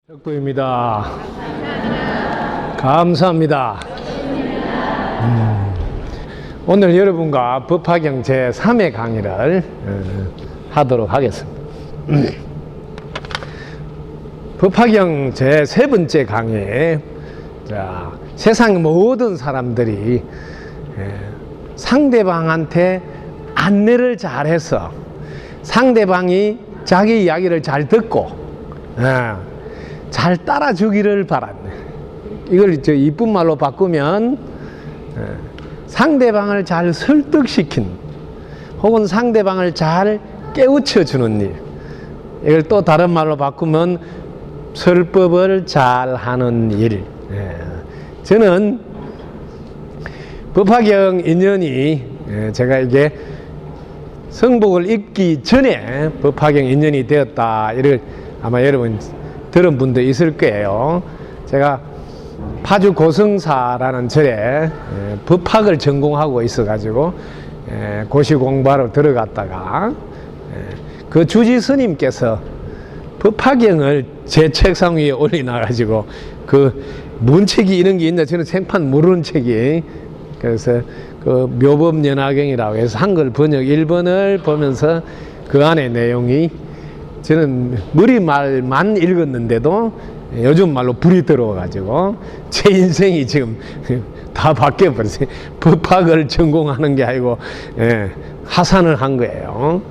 덕부입니다. 감사합니다. 오늘 여러분과 법화경 제3회 강의를 하도록 하겠습니다. 법화경 제3번째 강의에 세상 모든 사람들이 상대방한테 안내를 잘해서 상대방이 자기 이야기를 잘 듣고 잘 따라주기를 바란다. 이걸 이쁜 말로 바꾸면 상대방을 잘 설득시킨 혹은 상대방을 잘 깨우쳐 주는 일, 이걸 또 다른 말로 바꾸면 설법을 잘 하는 일. 저는 법화경 인연이 제가 이게 성복을 입기 전에 법화경 인연이 되었다, 이를 아마 여러분 들은 분도 있을 거예요. 제가 파주 고성사라는 절에 법학을 전공하고 있어가지고 고시 공부하러 들어갔다가 그 주지 스님께서 법화경을 제 책상 위에 올려놔가지고 그 문책이 이런 게 있나 저는 생판 모르는 책이, 그래서 그 묘법연화경이라고 해서 한글 번역 1번을 보면서 그 안에 내용이 저는 머리말만 읽었는데도 요즘 말로 불이 들어와가지고 제 인생이 지금 다 바뀌어버렸어요. 법학을 전공하는 게 아니고 하산을 한 거예요.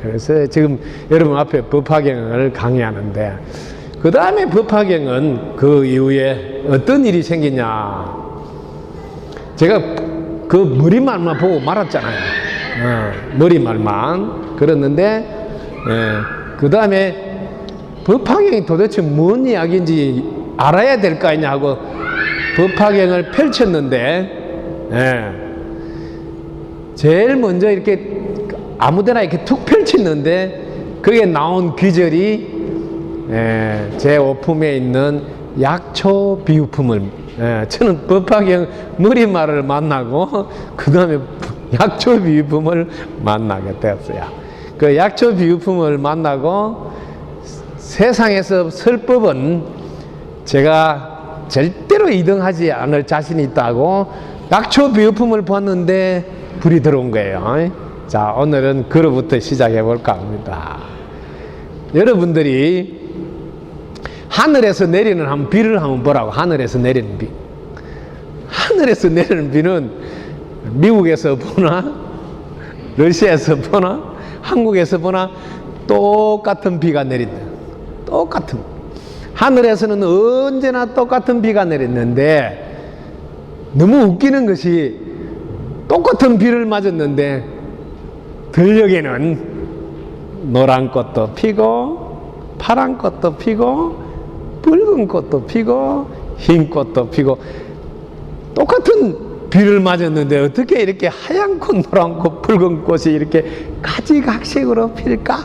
그래서 지금 여러분 앞에 법화경을 강의하는데, 그 다음에 법화경은 그 이후에 어떤 일이 생기냐, 제가 그 머리말만 보고 말았잖아요. 머리말만. 그랬는데 그 다음에 법화경이 도대체 뭔 이야기인지 알아야 될 거 아니냐 하고 법화경을 펼쳤는데 제일 먼저 이렇게 아무데나 이렇게 툭 펼쳤는데 그게 나온 귀절이 제 오품에 있는 약초 비유품을, 저는 법화경 머리말을 만나고 그 다음에 약초 비유품을 만나게 되었어요. 그 약초 비유품을 만나고 세상에서 설법은 제가 절대로 2등하지 않을 자신이 있다고 약초 비유품을 봤는데 불이 들어온 거예요. 자, 오늘은 그로부터 시작해 볼까 합니다. 여러분들이 하늘에서 내리는 비를 한번 보라고. 하늘에서 내리는 비. 하늘에서 내리는 비는 미국에서 보나 러시아에서 보나 한국에서 보나 똑같은 비가 내린다. 똑같은. 하늘에서는 언제나 똑같은 비가 내렸는데 너무 웃기는 것이 똑같은 비를 맞았는데 들녘에는 노란 꽃도 피고 파란 꽃도 피고 붉은 꽃도 피고 흰 꽃도 피고, 똑같은 비를 맞았는데 어떻게 이렇게 하얀 꽃, 노란 꽃, 붉은 꽃이 이렇게 가지각색으로 필까?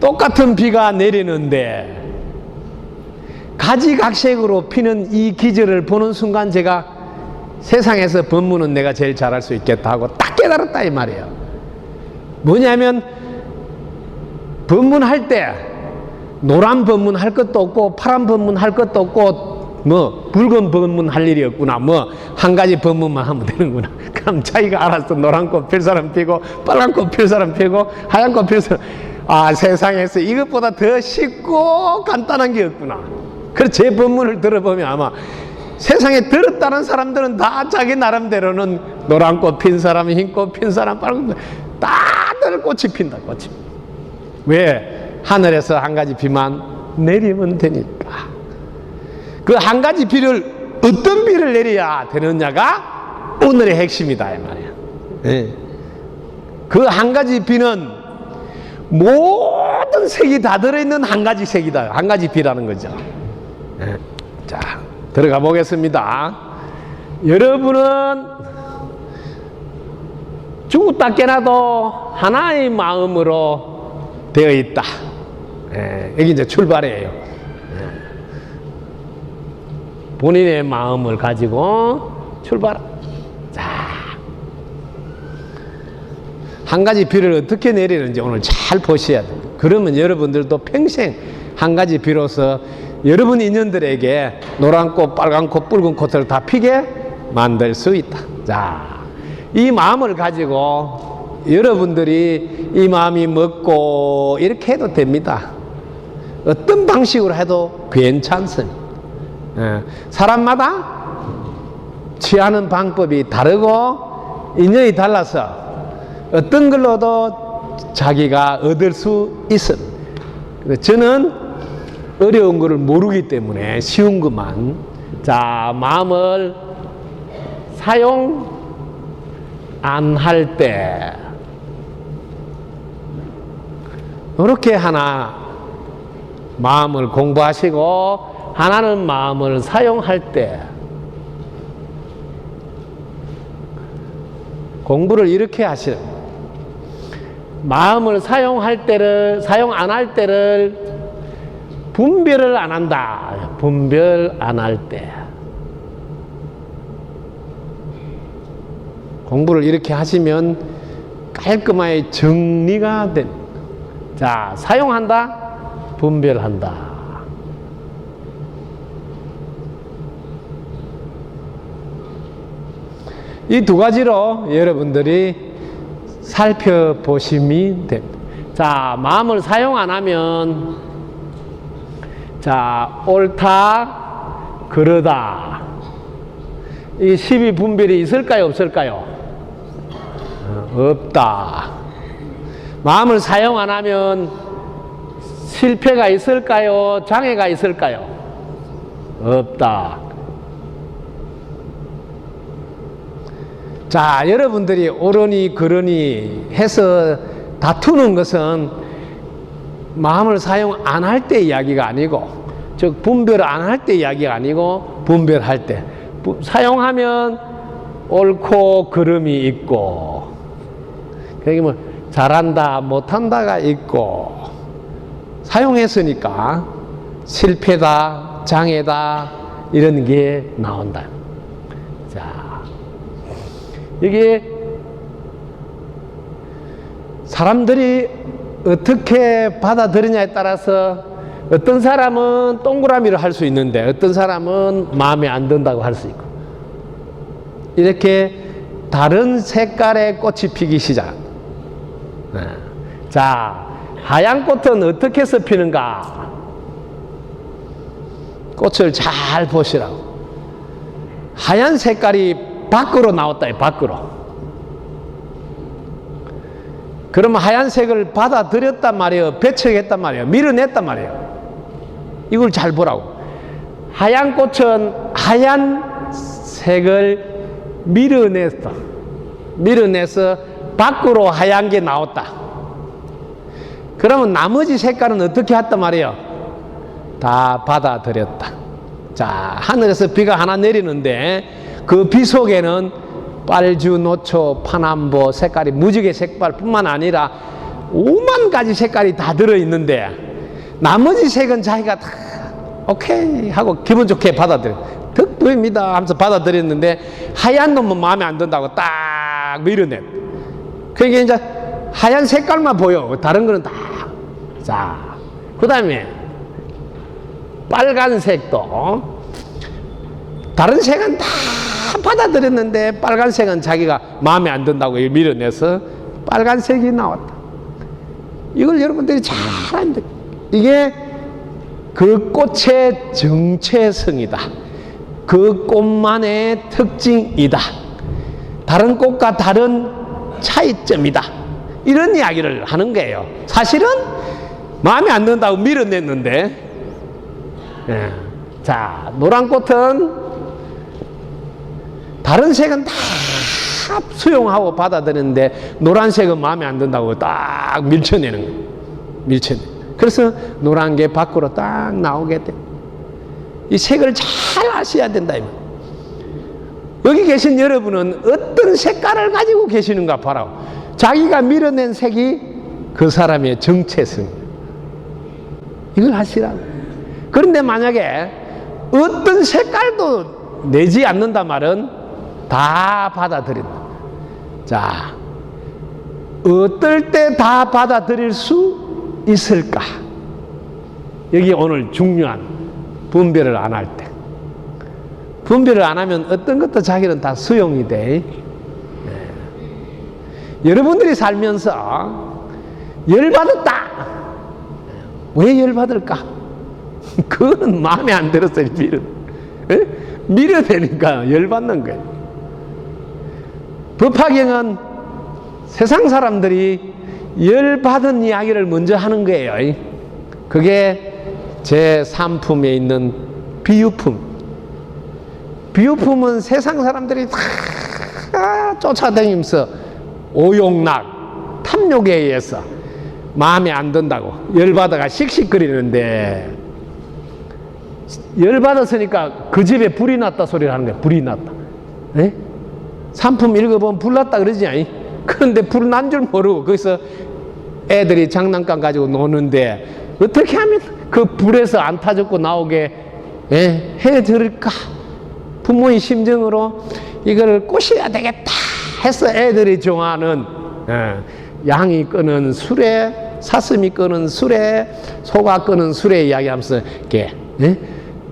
똑같은 비가 내리는데 가지각색으로 피는 이 기절을 보는 순간 제가 세상에서 법문은 내가 제일 잘할 수 있겠다 하고 딱 깨달았다 이 말이에요. 뭐냐면 법문할 때 노란 법문 할 것도 없고 파란 법문 할 것도 없고 붉은 법문 할 일이 없구나, 한 가지 법문만 하면 되는구나. 그럼 자기가 알아서 노란 꽃 필 사람 피고 빨간 꽃 필 사람 피고 하얀 꽃 필 사람, 세상에서 이것보다 더 쉽고 간단한 게 없구나. 그래서 제 법문을 들어보면 아마 세상에 들었다는 사람들은 다 자기 나름대로는 노란 꽃 핀 사람, 흰 꽃 핀 사람, 빨간 꽃, 다들 꽃이 핀다. 꽃이. 왜? 하늘에서 한 가지 비만 내리면 되니까. 그 한 가지 비를, 어떤 비를 내려야 되느냐가 오늘의 핵심이다 이 말이야. 그 한 가지 비는 모든 색이 다 들어있는 한 가지 색이다. 한 가지 비라는 거죠. 자, 들어가 보겠습니다. 여러분은 죽었다 깨나도 하나의 마음으로 되어 있다. 여기 이제 출발이에요. 본인의 마음을 가지고 출발. 자, 한 가지 비를 어떻게 내리는지 오늘 잘 보셔야 됩니다. 그러면 여러분들도 평생 한 가지 비로소 여러분 인연들에게 노란 꽃, 빨간 꽃, 붉은 꽃을 다 피게 만들 수 있다. 자, 이 마음을 가지고 여러분들이 이 마음이 먹고 이렇게 해도 됩니다. 어떤 방식으로 해도 괜찮습니다. 사람마다 취하는 방법이 다르고 인연이 달라서 어떤 걸로도 자기가 얻을 수 있습니다. 저는 어려운 것을 모르기 때문에 쉬운 것만. 자, 마음을 사용 안 할 때 이렇게 하나 마음을 공부하시고 하나는 마음을 사용할 때 공부를 이렇게 하시는 마음을 사용할 때를 사용 안 할 때를 분별을 안 한다. 분별 안 할 때 공부를 이렇게 하시면 깔끔하게 정리가 됩니다. 자, 사용한다, 분별한다. 이 두 가지로 여러분들이 살펴보시면 됩니다. 자, 마음을 사용 안 하면, 자, 옳다, 그러다. 이 시비 분별이 있을까요, 없을까요? 없다. 마음을 사용 안 하면 실패가 있을까요, 장애가 있을까요? 없다. 자, 여러분들이 옳으니 그러니 해서 다투는 것은 마음을 사용 안 할 때 이야기가 아니고, 즉 분별 안 할 때 이야기가 아니고 분별할 때. 사용하면 옳고 그름이 있고, 그게 뭐 잘한다 못한다가 있고, 사용했으니까 실패다 장애다 이런 게 나온다. 자, 이게 사람들이 어떻게 받아들이냐에 따라서 어떤 사람은 동그라미를 할 수 있는데 어떤 사람은 마음에 안 든다고 할 수 있고, 이렇게 다른 색깔의 꽃이 피기 시작. 자, 하얀 꽃은 어떻게 해서 피는가? 꽃을 잘 보시라고. 하얀 색깔이 밖으로 나왔다, 밖으로. 그러면 하얀색을 받아들였단 말이에요, 배척했단 말이에요, 밀어냈단 말이에요. 이걸 잘 보라고. 하얀 꽃은 하얀 색을 밀어내서 밖으로 하얀 게 나왔다. 그러면 나머지 색깔은 어떻게 했단 말이에요? 다 받아들였다. 자, 하늘에서 비가 하나 내리는데 그 비 속에는 빨주, 노초, 파남보 색깔이 무지개 색깔뿐만 아니라 5만 가지 색깔이 다 들어있는데 나머지 색은 자기가 다 오케이 하고 기분 좋게 받아들여. 덕분입니다 하면서 받아들였는데 하얀 놈은 마음에 안 든다고 딱 밀어내. 그러니까 이제 하얀 색깔만 보여. 다른 거는 다. 자, 그 다음에 빨간색도 다른 색은 다 받아들였는데 빨간색은 자기가 마음에 안 든다고 밀어내서 빨간색이 나왔다. 이걸 여러분들이 잘 알면 돼. 이게 그 꽃의 정체성이다. 그 꽃만의 특징이다. 다른 꽃과 다른 차이점이다. 이런 이야기를 하는 거예요. 사실은 마음에 안 든다고 밀어냈는데, 자, 노란 꽃은 다른 색은 다 수용하고 받아들이는데 노란색은 마음에 안 든다고 딱 밀쳐내는 거예요. 밀쳐내. 그래서 노란 게 밖으로 딱 나오게 돼. 이 색을 잘 아셔야 된다. 여기 계신 여러분은 어떤 색깔을 가지고 계시는가 봐라. 자기가 밀어낸 색이 그 사람의 정체성이에요. 이걸 하시라고. 그런데 만약에 어떤 색깔도 내지 않는단 말은 다 받아들인다. 자, 어떨 때 다 받아들일 수 있을까? 여기 오늘 중요한 분별을 안 할 때. 분별을 안 하면 어떤 것도 자기는 다 수용이 돼. 여러분들이 살면서 열받았다. 왜 열받을까? 그거는 마음에 안 들어서 밀어대니까 열받는 거예요. 법화경은 세상 사람들이 열받은 이야기를 먼저 하는 거예요. 그게 제 3품에 있는 비유품. 비유품은 세상 사람들이 다 쫓아다니면서 오욕락, 탐욕에 의해서 마음에 안 든다고 열받아가 씩씩거리는데, 열받았으니까 그 집에 불이 났다 소리를 하는 거야. 불이 났다. 에? 3품 읽어보면 불 났다 그러지 않니? 그런데 불 난 줄 모르고 거기서 애들이 장난감 가지고 노는데 어떻게 하면 그 불에서 안 타죽고 나오게 해드릴까? 부모의 심정으로 이걸 꼬셔야 되겠다 해서 애들이 좋아하는 양이 끄는 수레, 사슴이 끄는 수레, 소가 끄는 수레 이야기하면서 이렇게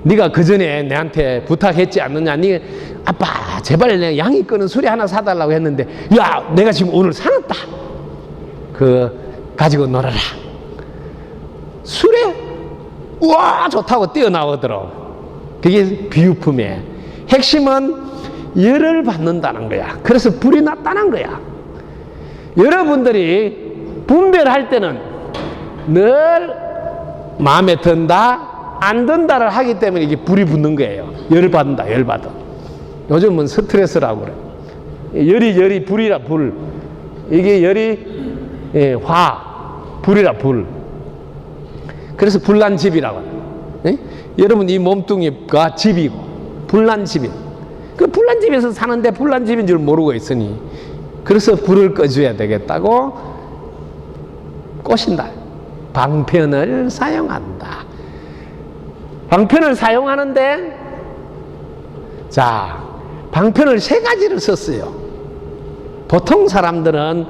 네가 그 전에 내한테 부탁했지 않느냐? 네 아빠 제발 내가 양이 끄는 수레 하나 사달라고 했는데, 야 내가 지금 오늘 사놨다. 그 가지고 놀아라. 수레 우와 좋다고 뛰어나오더라고. 그게 비유품의 핵심은 열을 받는다는 거야. 그래서 불이 났다는 거야. 여러분들이 분별할 때는 늘 마음에 든다 안 든다를 하기 때문에 이게 불이 붙는 거예요. 열 받는다, 열 받아. 요즘은 스트레스라고 그래. 열이 불이라 불. 이게 열이 불이라 불. 그래서 불난 집이라고. 여러분 이 몸뚱이가 집이고 불난 집이. 그 불난 집에서 사는데 불난 집인 줄 모르고 있으니 그래서 불을 꺼줘야 되겠다고 꼬신다. 방편을 사용한다. 방편을 사용하는데 자 방편을 세 가지를 썼어요. 보통 사람들은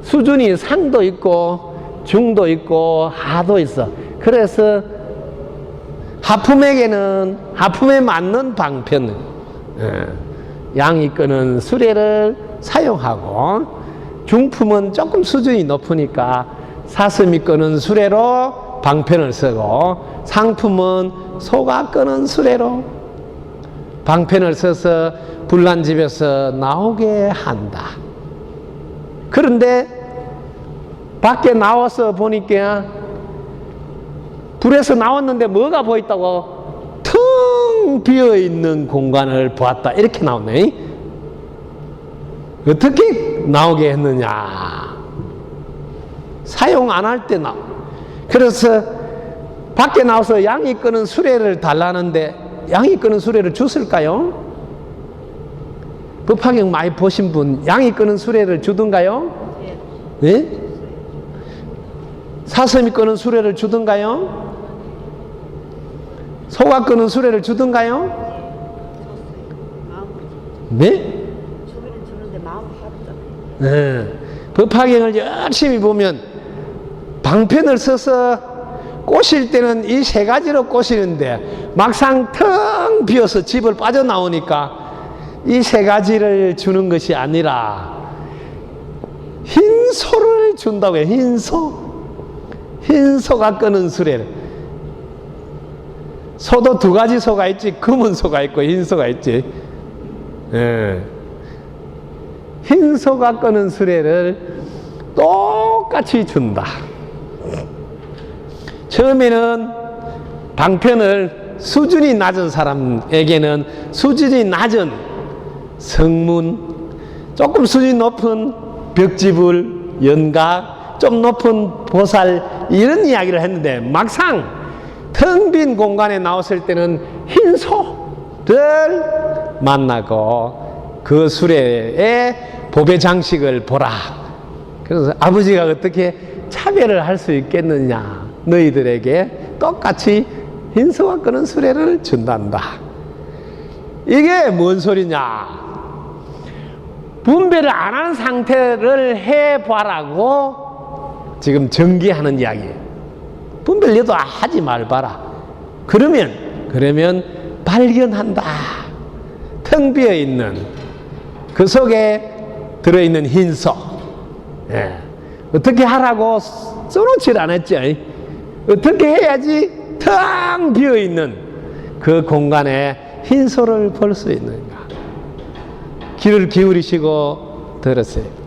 수준이 상도 있고 중도 있고 하도 있어. 그래서 하품에게는 하품에 맞는 방편을 양이 끄는 수레를 사용하고, 중품은 조금 수준이 높으니까 사슴이 끄는 수레로 방편을 쓰고, 상품은 소가 끄는 수레로 방편을 써서 불난 집에서 나오게 한다. 그런데 밖에 나와서 보니까 불에서 나왔는데 뭐가 보였다고? 텅 비어있는 공간을 보았다. 이렇게 나오네. 어떻게 나오게 했느냐? 사용 안 할 때 나와. 그래서 밖에 나와서 양이 끄는 수레를 달라는데 양이 끄는 수레를 줬을까요? 법화경 많이 보신 분 양이 끄는 수레를 주던가요? 네? 사슴이 끄는 수레를 주던가요? 소가 끄는 수레를 주던가요? 네? 네. 법화경을 열심히 보면 방편을 써서 꼬실 때는 이 세 가지로 꼬시는데 막상 텅 비어서 집을 빠져나오니까 이 세 가지를 주는 것이 아니라 흰 소를 준다고 해요. 흰 소. 흰 소가 끄는 수레를. 소도 두 가지 소가 있지. 검은 소가 있고 흰 소가 있지. 흰 소가 끄는 수레를 똑같이 준다. 처음에는 방편을 수준이 낮은 사람에게는 수준이 낮은 성문, 조금 수준이 높은 벽지불, 연각, 좀 높은 보살 이런 이야기를 했는데 막상 텅 빈 공간에 나왔을 때는 흰 소를 만나고 그 수레의 보배 장식을 보라. 그래서 아버지가 어떻게 차별을 할 수 있겠느냐. 너희들에게 똑같이 흰소가 끄는 수레를 준단다. 이게 뭔 소리냐? 분별을 안 하는 상태를 해봐라고 지금 전개하는 이야기예요. 분별력도 하지 말봐라. 그러면 발견한다. 텅 비어 있는 그 속에 들어있는 흰속. 예. 어떻게 하라고 써놓질 않았죠. 어떻게 해야지 텅 비어 있는 그 공간에 흰소를 볼 수 있는가. 귀를 기울이시고 들으세요.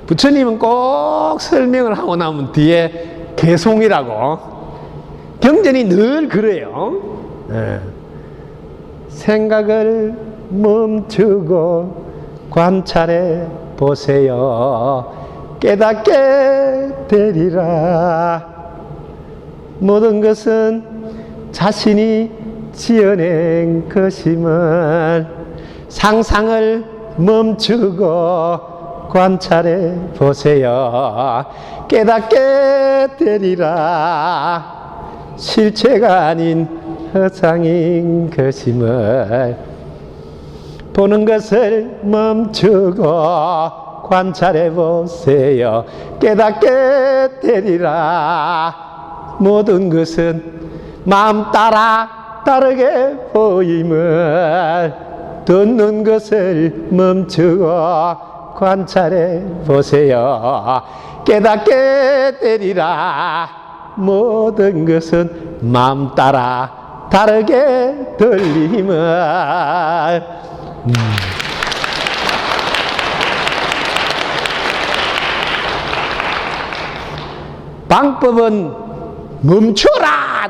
부처님은 꼭 설명을 하고 나면 뒤에 개송이라고 경전이 늘 그래요. 네. 생각을 멈추고 관찰해 보세요. 깨닫게 되리라. 모든 것은 자신이 지어낸 것임을 상상을 멈추고 관찰해 보세요. 깨닫게 되리라. 실체가 아닌 허상인 것임을 보는 것을 멈추고 관찰해 보세요. 깨닫게 되리라. 모든 것은 마음 따라 다르게 보임을 듣는 것을 멈추고 관찰해 보세요. 깨닫게 되리라. 모든 것은 마음 따라 다르게 들림을. 방법은 멈춰라.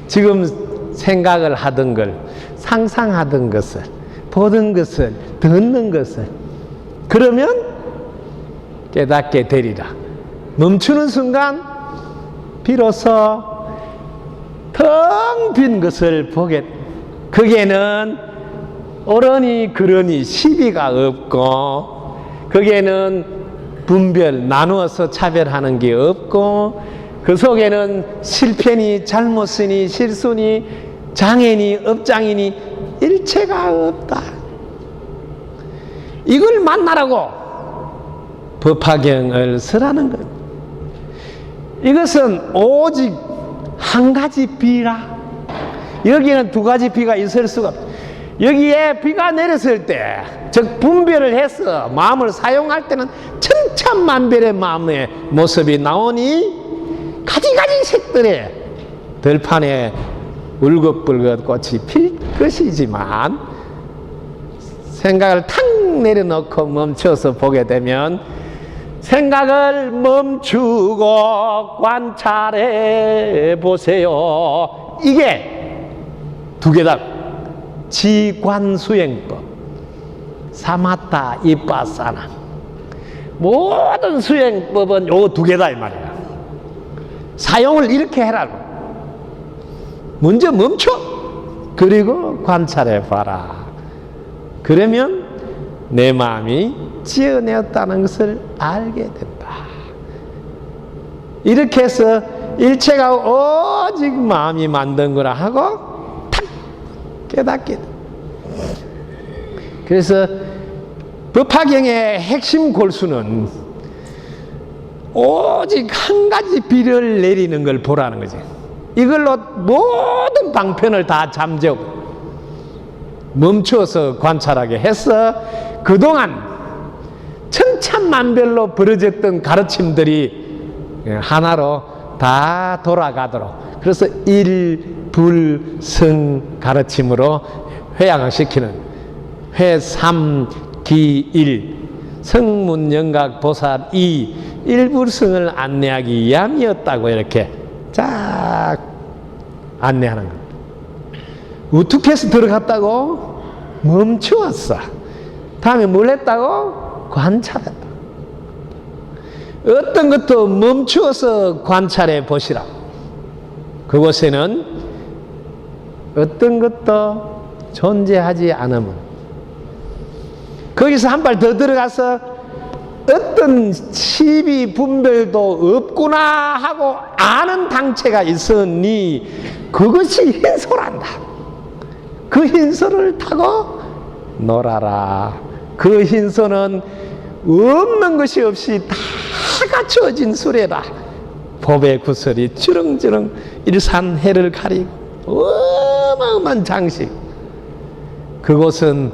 지금 생각을 하던 걸, 상상하던 것을, 보던 것을, 듣는 것을, 그러면 깨닫게 되리라. 멈추는 순간 비로소 텅 빈 것을 보게. 거기에는 옳으니 그러니 시비가 없고, 거기에는 분별, 나누어서 차별하는 게 없고, 그 속에는 실패니 잘못이니 실수니 장애니 업장이니 일체가 없다. 이걸 만나라고 법화경을 쓰라는 것. 이것은 오직 한 가지 비라. 여기에는 두 가지 비가 있을 수가 없다. 여기에 비가 내렸을 때, 즉 분별을 해서 마음을 사용할 때는 천차만별의 마음의 모습이 나오니 가지가지 색들의 들판에 울긋불긋 꽃이 필 것이지만, 생각을 탁 내려놓고 멈춰서 보게 되면 생각을 멈추고 관찰해 보세요. 이게 두 개다. 지관수행법, 사마타 이빠사나. 모든 수행법은 요 두 개다 이 말이야. 사용을 이렇게 해라고. 먼저 멈춰. 그리고 관찰해 봐라. 그러면 내 마음이 지어내었다는 것을 알게 된다. 이렇게 해서 일체가 오직 마음이 만든 거라 하고 탁 깨닫게 돼. 그래서 법화경의 핵심 골수는 오직 한 가지 비를 내리는 걸 보라는 거지. 이걸로 모든 방편을 다 잠재우고 멈춰서 관찰하게 해서 그동안 천차만별로 벌어졌던 가르침들이 하나로 다 돌아가도록, 그래서 일불성 가르침으로 회양시키는 회삼기일 성문영각보살 이 일불성을 안내하기 위함이었다고 이렇게 쫙 안내하는 겁니다. 어떻게 해서 들어갔다고? 멈추었어. 다음에 뭘 했다고? 관찰했다. 어떤 것도 멈추어서 관찰해 보시라. 그곳에는 어떤 것도 존재하지 않으면, 거기서 한 발 더 들어가서 어떤 시비 분별도 없구나 하고 아는 당체가 있으니 그것이 흰소란다. 그 흰소를 타고 놀아라. 그 흰소는 없는 것이 없이 다 갖추어진 수레라. 법의 구설이 주렁주렁 일산해를 가리고 어마어마한 장식. 그곳은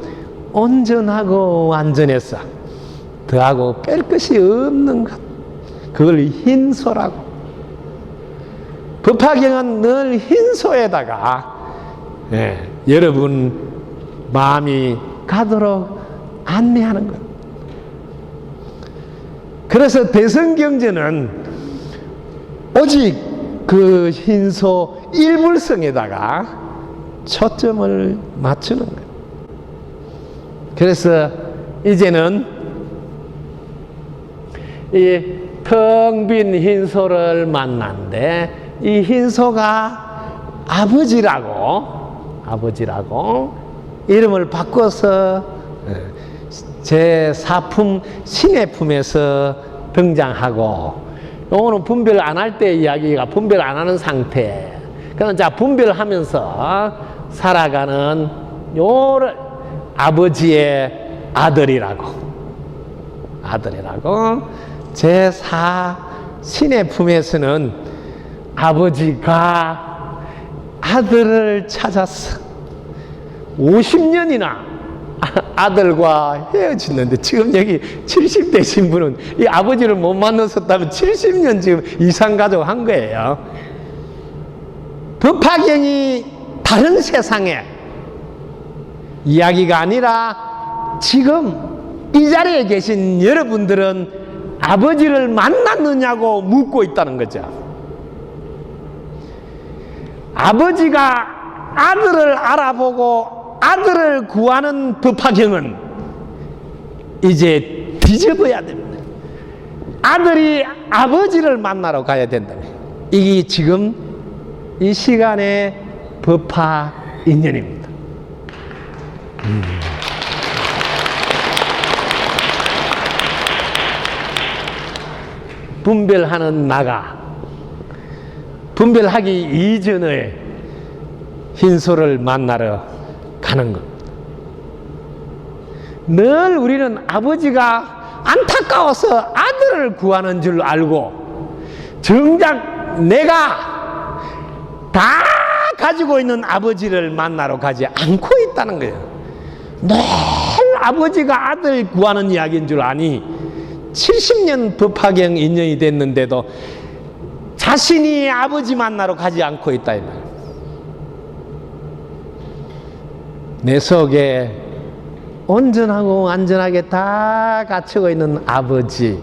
온전하고 완전했어. 더하고 뺄 것이 없는 것. 그걸 흰소라고. 법화경은 늘 흰소에다가 여러분 마음이 가도록 안내하는 것. 그래서 대성경전은 오직 그 흰소 일불성에다가 초점을 맞추는 거예요. 그래서 이제는 이 텅 빈 흰소를 만났는데 이 흰소가 아버지라고 이름을 바꿔서 제4품 신의 품에서 등장하고, 요거는 분별 안 할 때 이야기가 분별 안 하는 상태. 그럼 자 분별하면서 살아가는 요를 아버지의 아들이라고 제4 신의 품에서는 아버지가 아들을 찾았어. 50년이나 아들과 헤어졌는데 지금 여기 70대신 분은 이 아버지를 못 만났었다면 70년 지금 이상 가지고 한 거예요. 법화경이 다른 세상에 이야기가 아니라 지금 이 자리에 계신 여러분들은 아버지를 만났느냐고 묻고 있다는 거죠. 아버지가 아들을 알아보고 아들을 구하는 법화경은 이제 뒤집어야 됩니다. 아들이 아버지를 만나러 가야 된다. 이게 지금 이 시간의 법화 인연입니다. 분별하는 나가 분별하기 이전에 흰소를 만나러 가는 것. 늘 우리는 아버지가 안타까워서 아들을 구하는 줄 알고 정작 내가 다 가지고 있는 아버지를 만나러 가지 않고 있다는 거예요. 늘 아버지가 아들 구하는 이야기인 줄 아니 70년 법화경 인연이 됐는데도 자신이 아버지 만나러 가지 않고 있다 이 말이에요. 내 속에 온전하고 완전하게 다 갖추고 있는 아버지,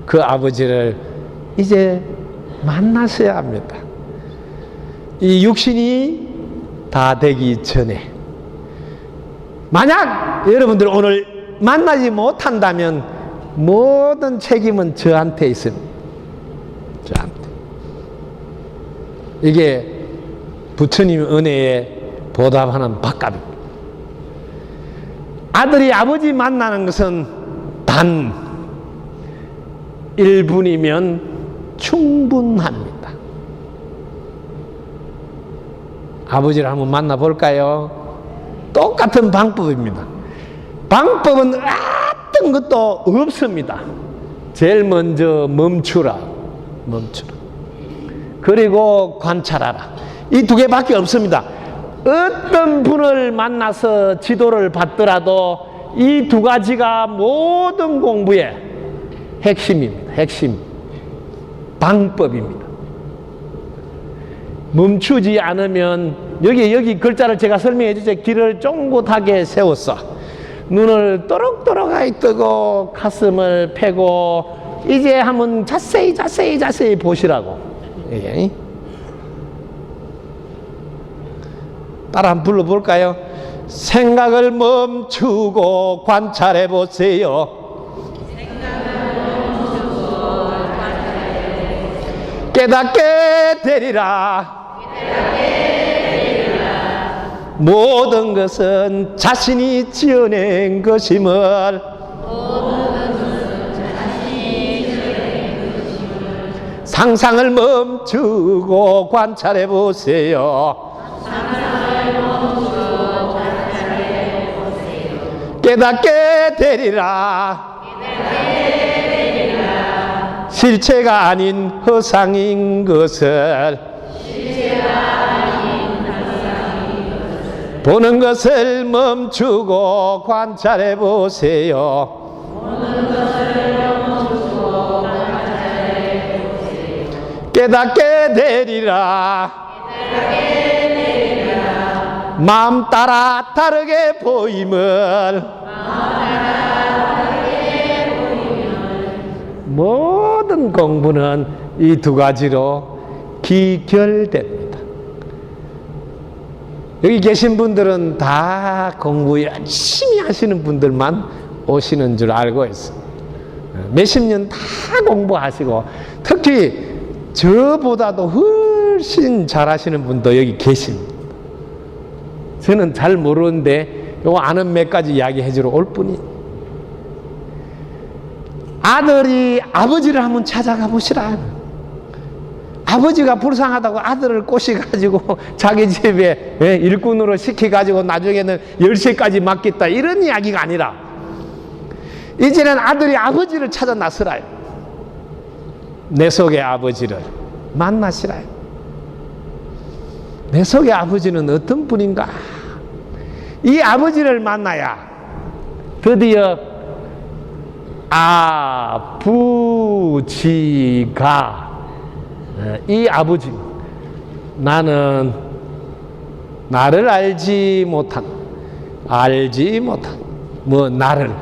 그 아버지를 이제 만나셔야 합니다. 이 육신이 다 되기 전에. 만약 여러분들 오늘 만나지 못한다면 모든 책임은 저한테 있습니다. 저한테. 이게 부처님 은혜에 보답하는 밥값입니다. 아들이 아버지 만나는 것은 단 1분이면 충분합니다. 아버지를 한번 만나볼까요? 똑같은 방법입니다. 방법은 어떤 것도 없습니다. 제일 먼저 멈추라. 그리고 관찰하라. 이 두 개밖에 없습니다. 어떤 분을 만나서 지도를 받더라도 이 두 가지가 모든 공부의 핵심입니다. 핵심. 방법입니다. 멈추지 않으면 여기 글자를 제가 설명해 주세요. 길을 쫑긋하게 세웠어. 눈을 또록또록하게 뜨고 가슴을 펴고 이제 한번 자세히 보시라고. 예. 따라 한번 불러볼까요? 생각을 멈추고 관찰해 보세요. 깨닫게 되리라. 모든 것은 자신이 지어낸 것임을. 상상을 멈추고 관찰해 보세요. 깨닫게 되리라. 실체가 아닌 허상인 것을 보는 것을 멈추고 관찰해 보세요. 깨닫게 되리라. 마음 따라 다르게 보임을 모든 공부는 이 두 가지로 기결됩니다. 여기 계신 분들은 다 공부 열심히 하시는 분들만 오시는 줄 알고 있습니다. 몇십 년 다 공부하시고 특히 저보다도 훨씬 잘하시는 분도 여기 계십니다. 저는 잘 모르는데 요거 아는 몇 가지 이야기 해주러 올 뿐이. 아들이 아버지를 한번 찾아가 보시라. 아버지가 불쌍하다고 아들을 꼬시가지고 자기 집에 일꾼으로 시켜가지고 나중에는 10시까지 맡겠다 이런 이야기가 아니라 이제는 아들이 아버지를 찾아 나서라요. 내 속의 아버지를 만나시라요. 내 속의 아버지는 어떤 분인가? 이 아버지를 만나야 드디어 아부지가 이 아버지 나는 나를 알지 못한 뭐 나를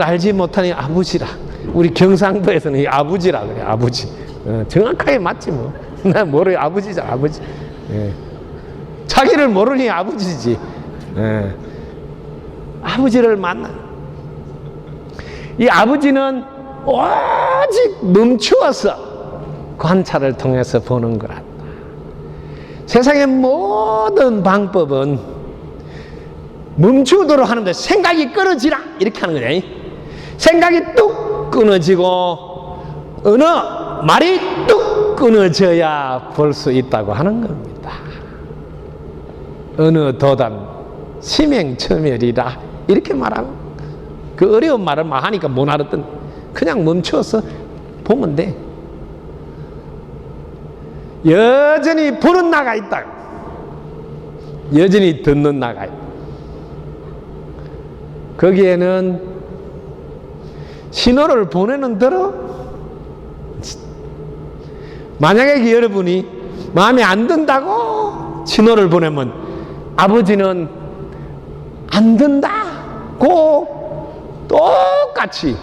알지 못하니 아버지라. 우리 경상도에서는 이 아버지라 그래. 아버지 정확하게 맞지 뭐. 나 모르 아버지잖아. 아버지. 자기를 모르니 아버지지. 아버지를 만나. 이 아버지는 오직 멈추어서 관찰을 통해서 보는 거란다. 세상의 모든 방법은 멈추도록 하는데 생각이 끊어지라 이렇게 하는 거냐. 생각이 뚝 끊어지고 어느 말이 뚝 끊어져야 볼 수 있다고 하는 겁니다. 어느 도단 심행처멸이라 이렇게 말하고 그 어려운 말을 막 하니까 못 알았던 그냥 멈춰서 보면 돼. 여전히 보는 나가 있다. 여전히 듣는 나가 있다. 거기에는 신호를 보내는 대로 만약에 여러분이 마음에 안 든다고 신호를 보내면 아버지는 안 든다고 똑같이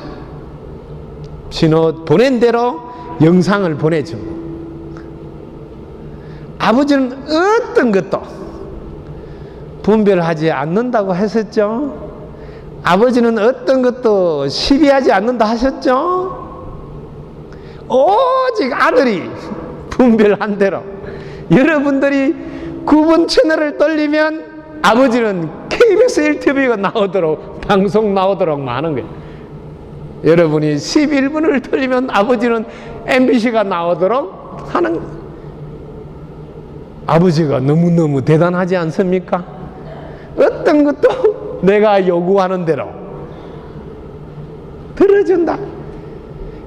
신호 보낸 대로 영상을 보내줍니다. 아버지는 어떤 것도 분별하지 않는다고 하셨죠? 아버지는 어떤 것도 시비하지 않는다 하셨죠? 오직 아들이 분별한 대로 여러분들이 9번 채널을 돌리면 아버지는 KBS 1TV가 나오도록 방송 나오도록 많은 거예요. 여러분이 11분을 돌리면 아버지는 MBC가 나오도록 하는 거예요. 아버지가 너무너무 대단하지 않습니까? 어떤 것도 내가 요구하는 대로 들어준다.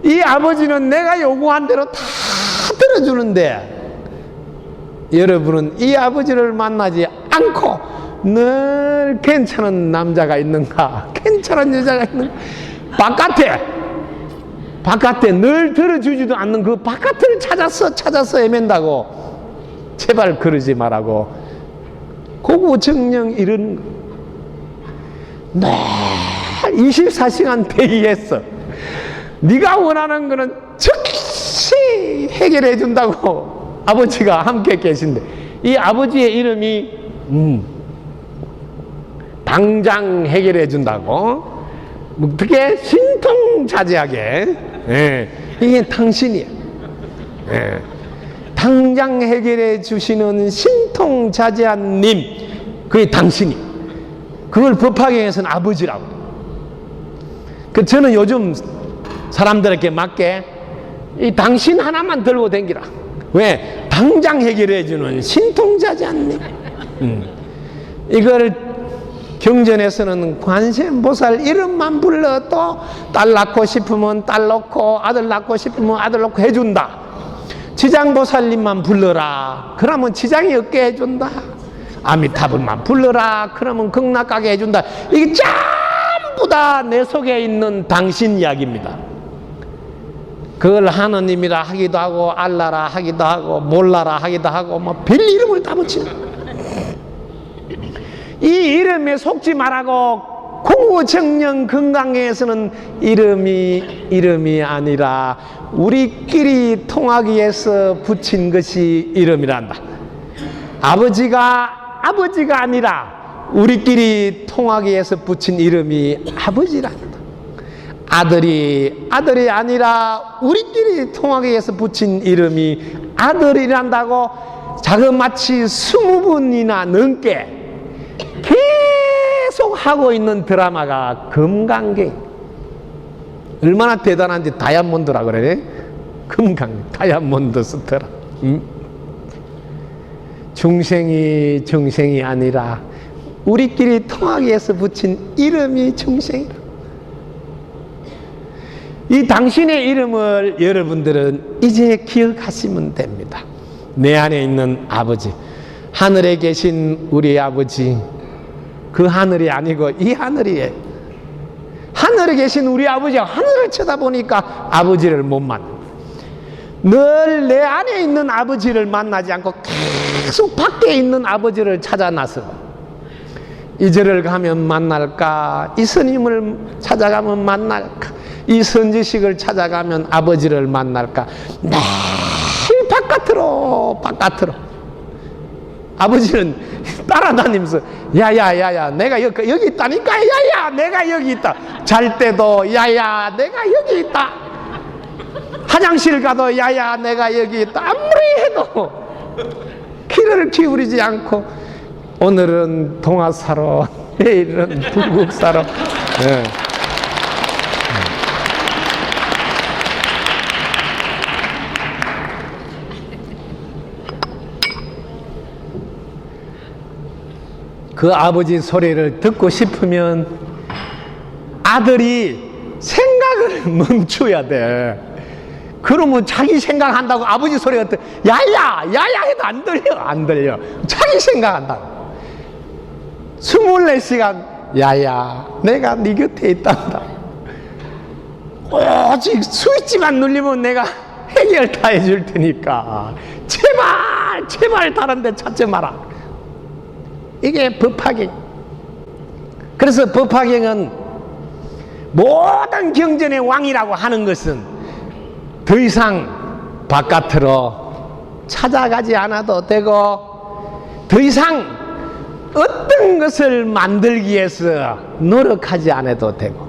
이 아버지는 내가 요구한 대로 다 들어주는데 여러분은 이 아버지를 만나지 않고 늘 괜찮은 남자가 있는가, 괜찮은 여자가 있는가, 바깥에 늘 들어주지도 않는 그 바깥을 찾아서 헤맨다고. 제발 그러지 말라고. 고구정령 이런 늘 24시간 대기했어. 네가 원하는 거는 즉시 해결해 준다고 아버지가 함께 계신데 이 아버지의 이름이 당장 해결해 준다고 어떻게 신통자제하게 이게 당신이야. 당장 해결해 주시는 신통자제한 님, 그게 당신이. 그걸 법화경에서는 아버지라고. 저는 요즘 사람들에게 맞게 이 당신 하나만 들고 댕기라. 왜? 당장 해결해 주는 신통자제한 님. 이걸 경전에서는 관세음보살 이름만 불러도 딸 낳고 싶으면 딸 낳고 아들 낳고 싶으면 아들 낳고 해준다. 지장보살님만 불러라. 그러면 지장이 없게 해준다. 아미타불만 불러라. 그러면 극락가게 해준다. 이게 전부 다 내 속에 있는 당신 이야기입니다. 그걸 하느님이라 하기도 하고 알라라 하기도 하고 몰라라 하기도 하고 뭐 별 이름을 다 붙인다. 이 이름에 속지 말라고 공우정령 건강에서는 이름이 아니라 우리끼리 통하기 위해서 붙인 것이 이름이란다. 아버지가 아니라 우리끼리 통하기 위해서 붙인 이름이 아버지란다. 아들이 아니라 우리끼리 통하기 위해서 붙인 이름이 아들이란다고 자그마치 20분이나 넘게 계속 하고 있는 드라마가 금강경. 얼마나 대단한지 다이아몬드라 그래. 금강 다이아몬드 스타라. 중생이 아니라 우리끼리 통하기 위해서 붙인 이름이 중생이라. 이 당신의 이름을 여러분들은 이제 기억하시면 됩니다. 내 안에 있는 아버지, 하늘에 계신 우리 아버지, 그 하늘이 아니고 이 하늘이에요. 하늘에 계신 우리 아버지가 하늘을 쳐다보니까 아버지를 못 만나. 늘 내 안에 있는 아버지를 만나지 않고 계속 밖에 있는 아버지를 찾아 나서 이 절을 가면 만날까, 이 스님을 찾아가면 만날까, 이 선지식을 찾아가면 아버지를 만날까, 매일 바깥으로 아버지는 따라다니면서 야야야야 내가 여기 있다니까, 야야 내가 여기 있다. 잘 때도 야야 내가 여기 있다. 화장실 가도 야야 내가 여기 있다. 아무리 해도 귀를 기울이지 않고 오늘은 동화사로 내일은 불국사로. 네. 그 아버지 소리를 듣고 싶으면 아들이 생각을 멈춰야 돼. 그러면 자기 생각한다고 아버지 소리가 야야 해도 안 들려. 자기 생각한다고. 24시간 야야 내가 네 곁에 있단다. 오직 스위치만 눌리면 내가 해결 다 해줄 테니까 제발 다른 데 찾지 마라. 이게 법화경. 그래서 법화경은 모든 경전의 왕이라고 하는 것은 더 이상 바깥으로 찾아가지 않아도 되고 더 이상 어떤 것을 만들기 위해서 노력하지 않아도 되고.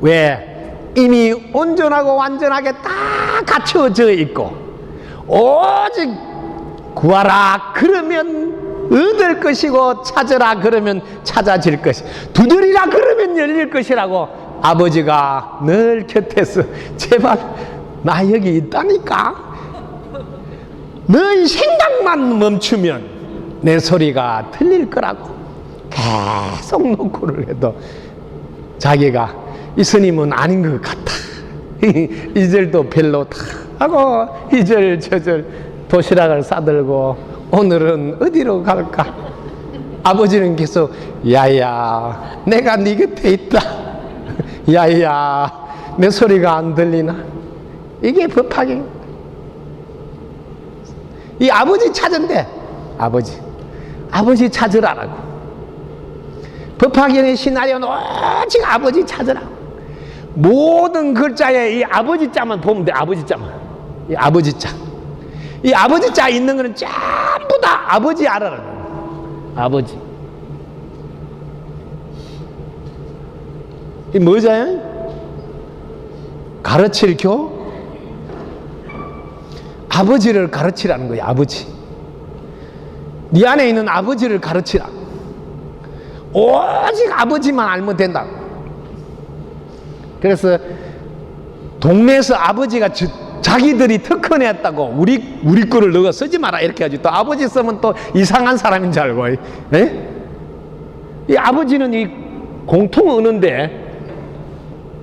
왜? 이미 온전하고 완전하게 다 갖춰져 있고 오직 구하라 그러면 얻을 것이고 찾으라 그러면 찾아질 것이, 두드리라 그러면 열릴 것이라고 아버지가 늘 곁에서 제발 나 여기 있다니까. 너희 생각만 멈추면 내 소리가 들릴 거라고 계속 노크를 해도 자기가 이 스님은 아닌 것 같다. 이 절도 별로다 하고 이 절 저 절 도시락을 싸들고 오늘은 어디로 갈까? 아버지는 계속 야야 내가 네 곁에 있다. 야야 내 소리가 안 들리나? 이게 법화경. 이 아버지 찾은데 아버지 찾으라라고. 법화경의 시나리오는 오직 아버지 찾으라. 모든 글자에 이 아버지 자만 보면 돼. 아버지 자만. 이 아버지 자. 이 아버지 자 있는 거는 전부 다 아버지 알아라. 아버지. 이 뭐잖아요? 가르칠 교? 아버지를 가르치라는 거야. 아버지. 네 안에 있는 아버지를 가르치라. 오직 아버지만 알면 된다. 그래서 동네에서 아버지가 자기들이 특허냈다고 우리 거를 너가 쓰지 마라 이렇게 하지. 또 아버지 쓰면 또 이상한 사람인 줄 알고. 네? 이 아버지는 이 공통 언어인데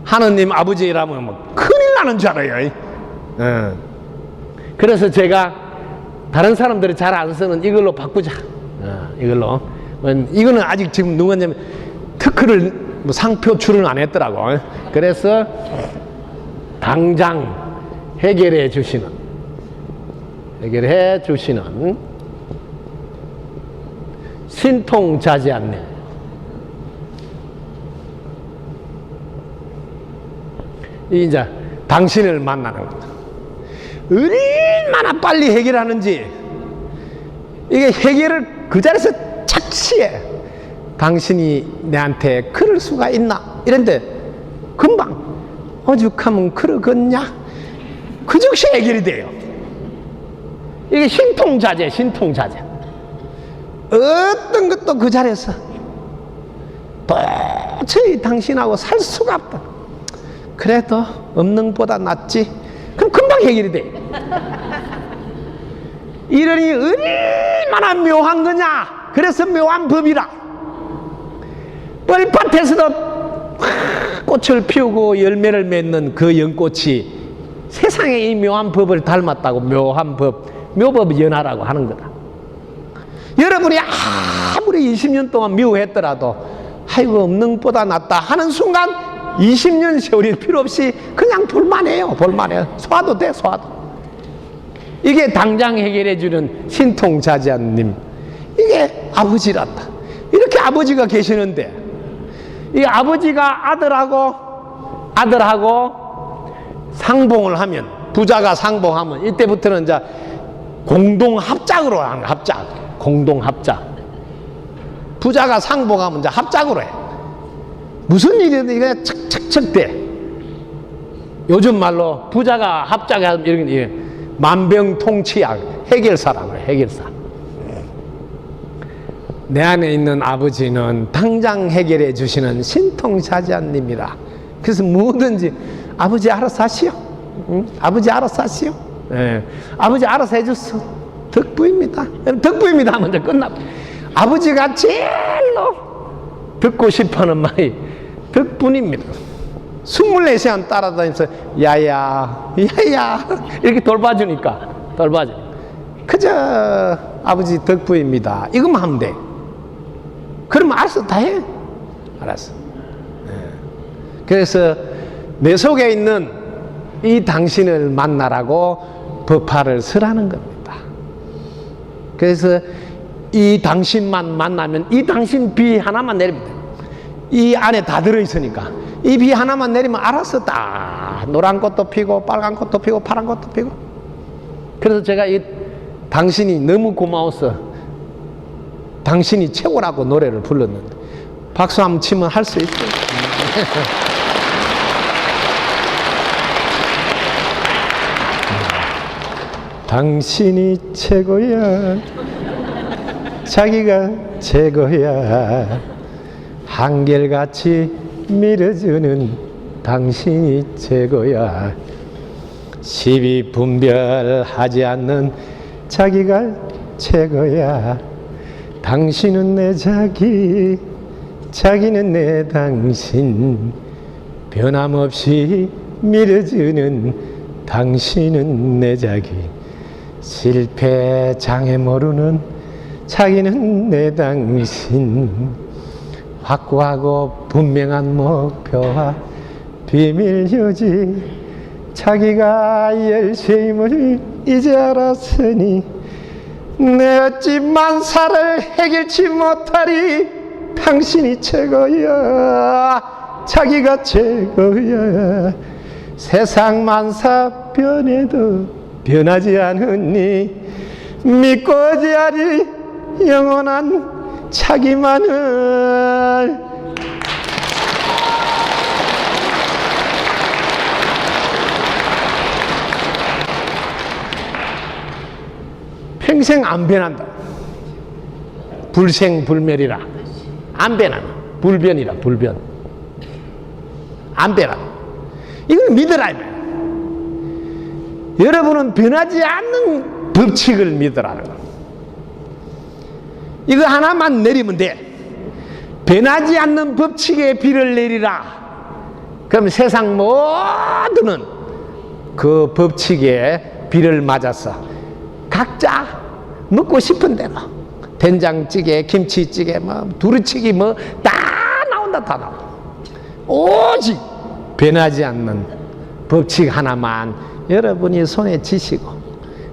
하느님 아버지라면 뭐 큰일 나는 줄 알아요. 그래서 제가 다른 사람들이 잘 안 쓰는 이걸로 바꾸자. 이걸로. 이거는 아직 지금 누구냐면 특허를 뭐 상표 출은 안 했더라고. 그래서 당장 해결해 주시는 신통자지 않네. 이제 당신을 만나는 겁니다. 얼마나 빨리 해결하는지, 이게 해결을 그 자리에서 착시해. 당신이 내한테 그럴 수가 있나? 이런데 금방 오죽하면 그러겠냐? 그 즉시 해결이 돼요. 이게 신통자재. 어떤 것도 그 자리에서 도저히 당신하고 살 수가 없다. 그래도 없는보다 낫지. 그럼 금방 해결이 돼. 이러니 얼마나 묘한 거냐. 그래서 묘한 법이라. 뻘밭에서도 꽃을 피우고 열매를 맺는 그 연꽃이 세상에 이 묘한 법을 닮았다고 묘한 법, 묘법 연하라고 하는 거다. 여러분이 아무리 20년 동안 미워했더라도 아이고 없는 것보다 낫다 하는 순간 20년 세월이 필요 없이 그냥 볼만해요. 소화도 돼. 이게 당장 해결해 주는 신통자지아님, 이게 아버지란다. 이렇게 아버지가 계시는데, 이 아버지가 아들하고 상봉을 하면, 부자가 상봉하면 이때부터는 이제 공동합작으로 하는 거야. 공동합작. 부자가 상봉하면 이제 합작으로 해. 무슨 일이든 이게 척척척 돼. 요즘 말로 부자가 합작하면 이런 만병통치약 해결사라고 해요. 해결사. 내 안에 있는 아버지는 당장 해결해 주시는 신통자지아님이라. 그래서 뭐든지 아버지 알아서 하시오. 아버지 알아서 하시오. 아버지 알아서 해줬어. 덕부입니다. 덕부입니다 하면 이제 끝나. 아버지가 제일로 듣고 싶어하는 말이 덕분입니다. 24시간 따라다니면서 야야 이렇게 돌봐주니까 그저 아버지 덕부입니다 이것만 하면 돼. 그러면 알아서 다 해. 알았어. 그래서 내 속에 있는 이 당신을 만나라고 법화를 쓰라는 겁니다. 그래서 이 당신만 만나면 이 당신 비 하나만 내리면 돼. 이 안에 다 들어있으니까 이 비 하나만 내리면 알아서 다 노란 꽃도 피고 빨간 꽃도 피고 파란 꽃도 피고. 그래서 제가 이 당신이 너무 고마워서 당신이 최고라고 노래를 불렀는데 박수 한번 치면 할 수 있어요. 당신이 최고야, 자기가 최고야, 한결같이 밀어주는 당신이 최고야, 시비 분별하지 않는 자기가 최고야, 당신은 내 자기, 자기는 내 당신, 변함없이 밀어주는 당신은 내 자기, 실패 장애 모르는 자기는 내 당신, 확고하고 분명한 목표와 비밀 유지, 자기가 열심을 이제 알았으니 내 어찌 만사를 해결치 못하리, 당신이 최고야, 자기가 최고야, 세상 만사 변해도 변하지 않으니 믿고 지하리 영원한 자기만을. 평생 안 변한다. 불생불멸이라. 안 변한다. 불변이라. 불변. 안 변한다. 이걸 믿으라. 여러분은 변하지 않는 법칙을 믿으라는 거. 이거 하나만 내리면 돼. 변하지 않는 법칙에 비를 내리라. 그럼 세상 모두는 그 법칙에 비를 맞아서 각자 먹고 싶은 대로 된장찌개, 김치찌개, 뭐 두루치기 뭐 다 나온다, 다 나와. 오직 변하지 않는 법칙 하나만 여러분이 손에 쥐시고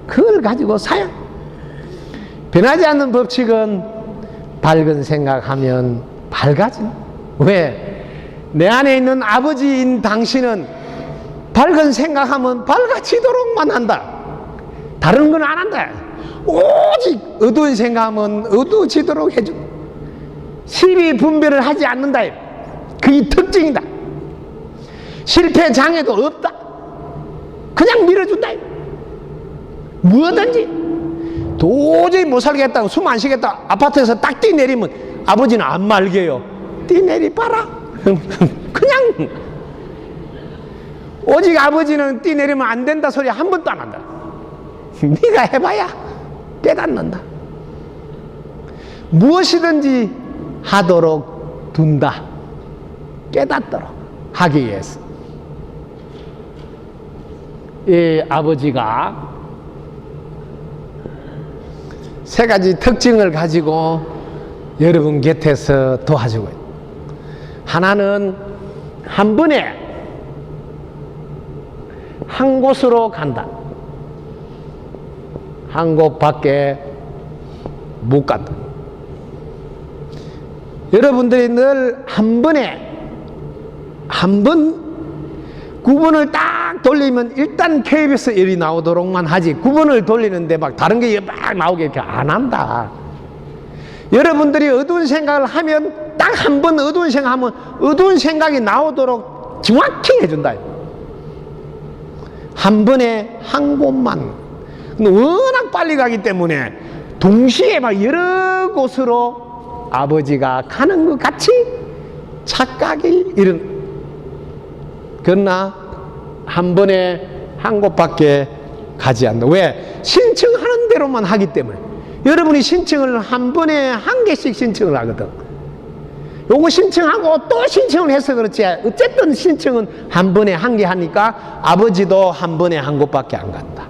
그걸 가지고 사용. 변하지 않는 법칙은 밝은 생각하면 밝아진. 왜? 내 안에 있는 아버지인 당신은 밝은 생각하면 밝아지도록만 한다. 다른 건 안 한다. 오직 어두운 생각하면 어두워지도록 해준다. 시비 분별을 하지 않는다. 그게 특징이다. 실패 장애도 없다. 그냥 밀어준다. 뭐든지 도저히 못 살겠다고 숨 안 쉬겠다 아파트에서 딱 뛰내리면 아버지는 안 말게요. 뛰내리봐라. 그냥 오직 아버지는 뛰내리면 안 된다 소리 한 번도 안 한다. 네가 해봐야 깨닫는다. 무엇이든지 하도록 둔다. 깨닫도록 하기 위해서. 이 아버지가 세 가지 특징을 가지고 여러분 곁에서 도와주고 있다. 하나는 한 번에 한 곳으로 간다. 한 곳밖에 못 간다. 여러분들이 늘 한 번에 한 번 9번을 딱 돌리면 일단 KBS 1이 나오도록만 하지 9번을 돌리는데 막 다른 게 막 나오게 이렇게 안 한다. 여러분들이 어두운 생각을 하면 딱 한 번 어두운 생각하면 어두운 생각이 나오도록 정확히 해준다. 한 번에 한 곳만. 근데 워낙 빨리 가기 때문에 동시에 막 여러 곳으로 아버지가 가는 것 같이 착각이 이런. 그러나 한 번에 한 곳밖에 가지 않는다. 왜? 신청하는 대로만 하기 때문에. 여러분이 신청을 한 번에 한 개씩 신청을 하거든. 요거 신청하고 또 신청을 해서 그렇지 어쨌든 신청은 한 번에 한 개 하니까 아버지도 한 번에 한 곳밖에 안 간다.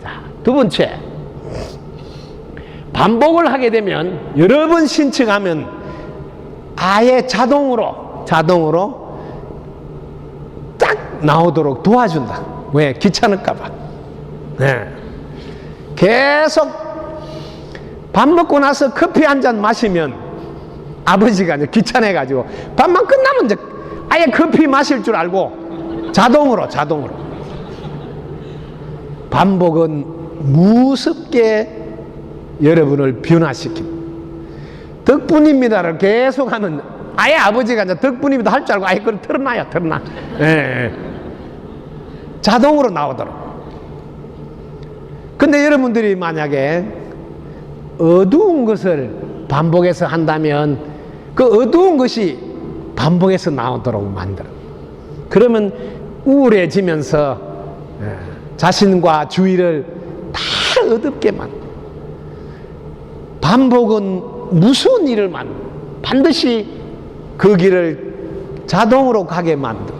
자, 두 번째, 반복을 하게 되면 여러 번 신청하면 아예 자동으로 딱 나오도록 도와준다. 왜? 귀찮을까봐. 네. 계속 밥 먹고 나서 커피 한 잔 마시면 아버지가 이제 귀찮아가지고 밥만 끝나면 이제 아예 커피 마실 줄 알고 자동으로 반복은 무섭게 여러분을 변화시킵니다. 덕분입니다를 계속하면 아예 아버지가 이제 덕분입니다 할 줄 알고 아예 그걸 틀어놔. 예. 자동으로 나오도록. 근데 여러분들이 만약에 어두운 것을 반복해서 한다면 그 어두운 것이 반복해서 나오도록 만들어. 그러면 우울해지면서 자신과 주위를 다 어둡게 만들어. 반복은 무서운 일을 만들어. 반드시 그 길을 자동으로 가게 만들어.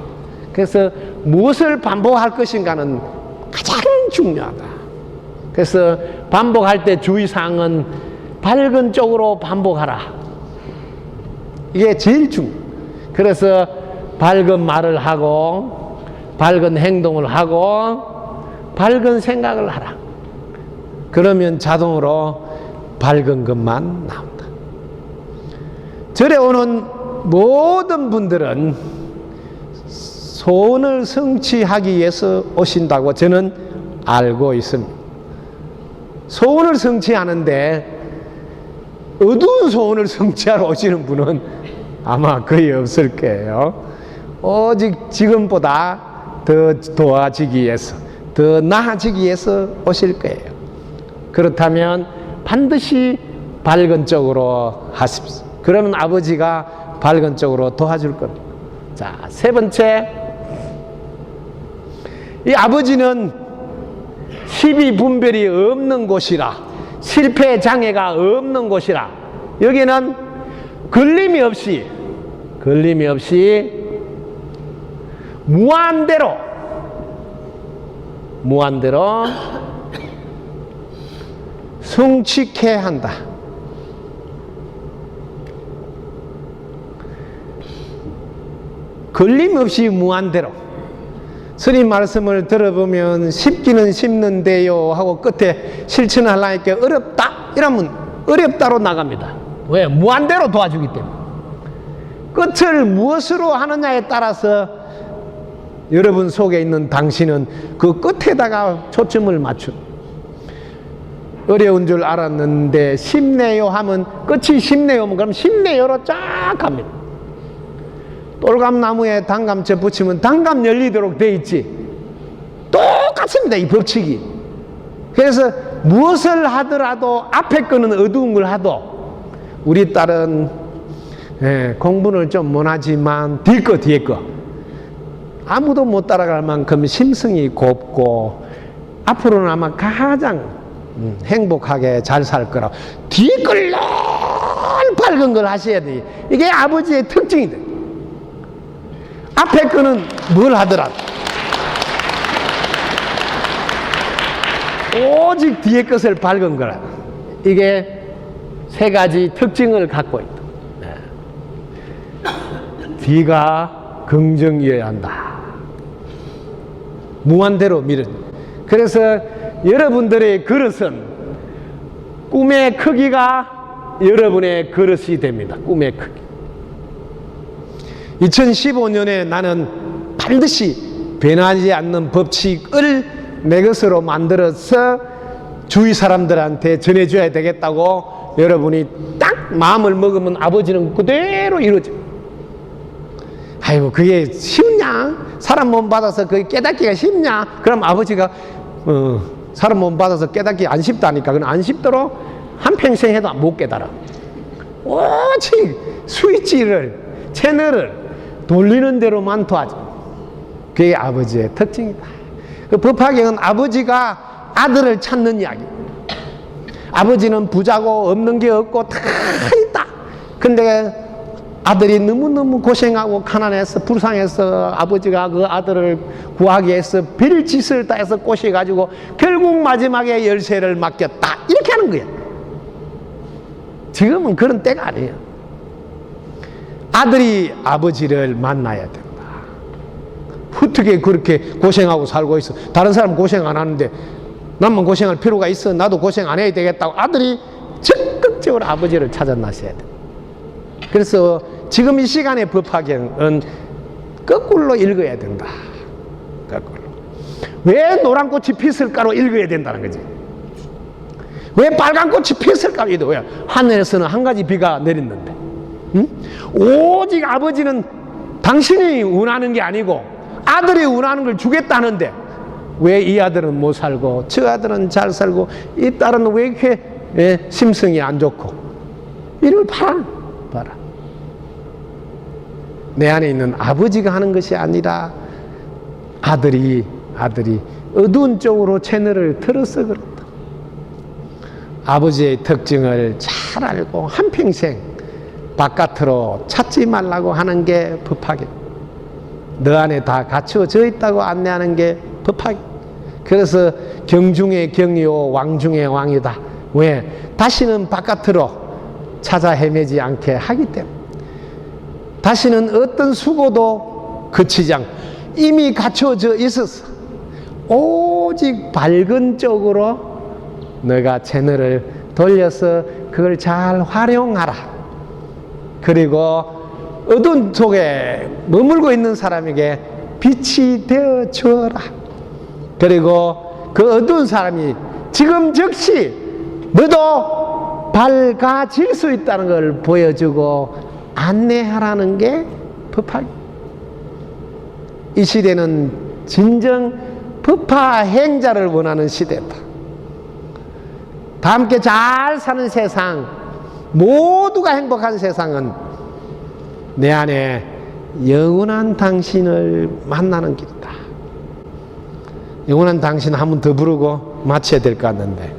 그래서 무엇을 반복할 것인가는 가장 중요하다. 그래서 반복할 때 주의사항은 밝은 쪽으로 반복하라. 이게 제일 중요해요. 그래서 밝은 말을 하고 밝은 행동을 하고 밝은 생각을 하라. 그러면 자동으로 밝은 것만 나온다. 절에 오는 모든 분들은 소원을 성취하기 위해서 오신다고 저는 알고 있습니다. 소원을 성취하는데 어두운 소원을 성취하러 오시는 분은 아마 거의 없을 거예요. 오직 지금보다 더 도와지기 위해서, 더 나아지기 위해서 오실 거예요. 그렇다면 반드시 밝은 쪽으로 하십시오. 그러면 아버지가 밝은 쪽으로 도와줄 겁니다. 자, 세 번째, 이 아버지는 시비 분별이 없는 곳이라, 실패 장애가 없는 곳이라, 여기는 걸림이 없이 무한대로 성취케 한다. 걸림없이 무한대로. 스님 말씀을 들어보면 쉽기는 쉽는데요 하고 끝에 실천하려니까 어렵다 이러면 어렵다로 나갑니다. 왜? 무한대로 도와주기 때문에. 끝을 무엇으로 하느냐에 따라서 여러분 속에 있는 당신은 그 끝에다가 초점을 맞춘. 어려운 줄 알았는데 쉽네요 하면 끝이 쉽네요 그럼 쉽네요로 쫙 갑니다. 똘감나무에 단감쳐 붙이면 단감 열리도록 돼 있지. 똑같습니다, 이 법칙이. 그래서 무엇을 하더라도 앞에 거는 어두운 걸 하도 우리 딸은 공부는 좀 못하지만 뒤에 거 아무도 못 따라갈 만큼 심성이 곱고 앞으로는 아마 가장 행복하게 잘 살 거라. 뒤에 걸 늘 밝은 걸 하셔야 돼. 이게 아버지의 특징이다. 앞에 거는 뭘 하더라도 오직 뒤에 것을 밝은 거라. 이게 세 가지 특징을 갖고 있다. 뒤가 긍정이어야 한다. 무한대로 밀은. 그래서 여러분들의 그릇은 꿈의 크기가 여러분의 그릇이 됩니다. 꿈의 크기. 2015년에 나는 반드시 변하지 않는 법칙을 내 것으로 만들어서 주위 사람들한테 전해줘야 되겠다고 여러분이 딱 마음을 먹으면 아버지는 그대로 이루어져. 아이고 그게 쉽냐? 사람 몸 받아서 그게 깨닫기가 쉽냐? 그럼 아버지가 사람 몸 받아서 깨닫기 안 쉽다니까. 그건 안 쉽도록 한평생 해도 못 깨달아. 오직 스위치를 채널을 돌리는 대로만 도와줘. 그게 아버지의 특징이다. 그 법화경은 아버지가 아들을 찾는 이야기. 아버지는 부자고 없는 게 없고 다 있다. 근데 아들이 너무너무 고생하고 가난해서 불쌍해서 아버지가 그 아들을 구하기 위해서 별짓을 다 해서 꼬셔가지고 결국 마지막에 열쇠를 맡겼다. 이렇게 하는 거야. 지금은 그런 때가 아니에요. 아들이 아버지를 만나야 된다. 어떻게 그렇게 고생하고 살고 있어? 다른 사람 고생 안 하는데 나만 고생할 필요가 있어? 나도 고생 안 해야 되겠다고 아들이 적극적으로 아버지를 찾아 나서야 돼. 그래서 지금 이 시간의 법화경은 거꾸로 읽어야 된다. 거꾸로. 왜 노란 꽃이 피었을까로 읽어야 된다는 거지. 왜 빨간 꽃이 피었을까? 왜? 하늘에서는 한 가지 비가 내렸는데. 응? 오직 아버지는 당신이 원하는 게 아니고 아들이 원하는 걸 주겠다는데 왜 이 아들은 못 살고 저 아들은 잘 살고 이 딸은 왜 이렇게 심성이 안 좋고 이걸 봐라. 내 안에 있는 아버지가 하는 것이 아니라 아들이 어두운 쪽으로 채널을 틀어서 그렇다. 아버지의 특징을 잘 알고 한평생 바깥으로 찾지 말라고 하는 게 법화경. 너 안에 다 갖추어져 있다고 안내하는 게 법화경. 그래서 경중의 경이요 왕중의 왕이다. 왜? 다시는 바깥으로 찾아 헤매지 않게 하기 때문에. 다시는 어떤 수고도 그치지 않고 이미 갖춰져 있었어. 오직 밝은 쪽으로 너가 채널을 돌려서 그걸 잘 활용하라. 그리고 어두운 속에 머물고 있는 사람에게 빛이 되어 주어라. 그리고 그 어두운 사람이 지금 즉시 너도 밝아질 수 있다는 걸 보여주고 안내하라는 게 법화. 이 시대는 진정 법화 행자를 원하는 시대다. 다 함께 잘 사는 세상, 모두가 행복한 세상은 내 안에 영원한 당신을 만나는 길이다. 영원한 당신 한 번 더 부르고 마쳐야 될 것 같는데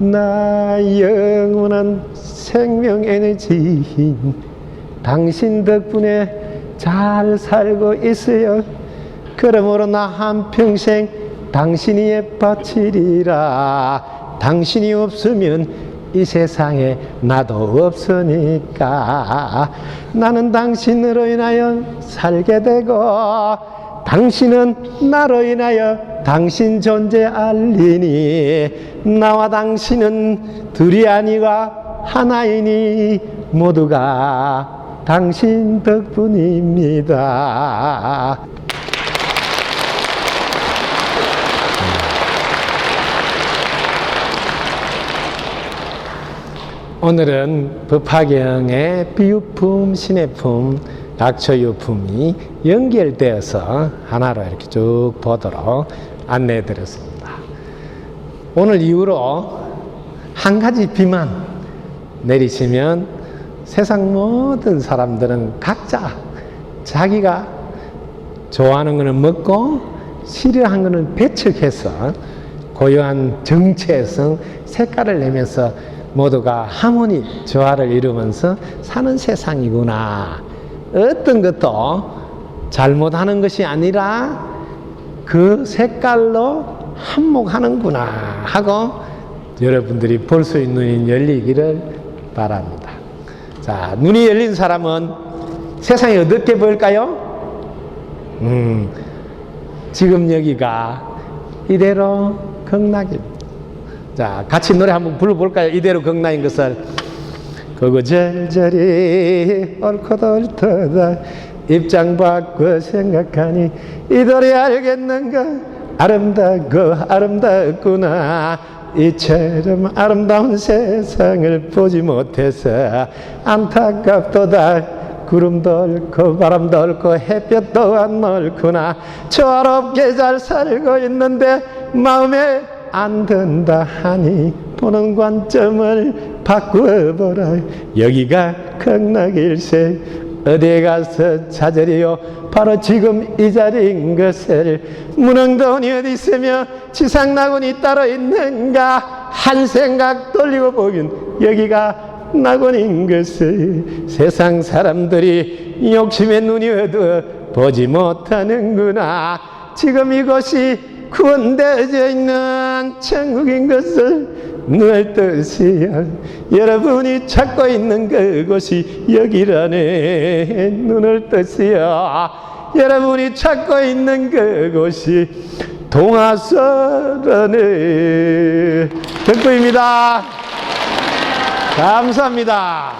나 영원한 생명 에너지인 당신 덕분에 잘 살고 있어요. 그러므로 나 한평생 당신이 바치리라. 당신이 없으면 이 세상에 나도 없으니까. 나는 당신으로 인하여 살게 되고 당신은 나로 인하여 당신 존재 알리니 나와 당신은 둘이 아니라 하나이니 모두가 당신 덕분입니다. 오늘은 법화경의 비유품, 신해품, 약초유품이 연결되어서 하나로 이렇게 쭉 보도록 안내해 드렸습니다. 오늘 이후로 한 가지 비만 내리시면 세상 모든 사람들은 각자 자기가 좋아하는 것은 먹고 싫어하는 것은 배척해서 고유한 정체성, 색깔을 내면서 모두가 하모니, 조화를 이루면서 사는 세상이구나. 어떤 것도 잘못하는 것이 아니라 그 색깔로 한몫하는구나 하고 여러분들이 볼 수 있는 눈이 열리기를 바랍니다. 자, 눈이 열린 사람은 세상이 어떻게 보일까요? 지금 여기가 이대로 극락입니다. 자, 같이 노래 한번 불러볼까요? 이대로 극락인 것을. 그거 절절히 옳고도 옳다 입장 바꿔 생각하니 이들이 알겠는가 아름다고 아름답구나 이처럼 아름다운 세상을 보지 못해서 안타깝도다 구름도 옳고 바람도 옳고 햇볕도 안 넓구나 조화롭게 잘 살고 있는데 마음에 안 든다 하니 보는 관점을 바꾸어보라 여기가 극락일세 어디에 가서 찾으리요 바로 지금 이 자리인 것을 문흥돈이 어디 있으며 지상낙원이 따로 있는가 한 생각 돌리고 보긴 여기가 낙원인 것을 세상 사람들이 욕심에 눈이 어두워 보지 못하는구나 지금 이곳이 구원되어져 있는 천국인 것을 눈을 뜨시야 여러분이 찾고 있는 그곳이 여기라네 눈을 뜨시야 여러분이 찾고 있는 그곳이 동화서라네 덕분입니다. 감사합니다.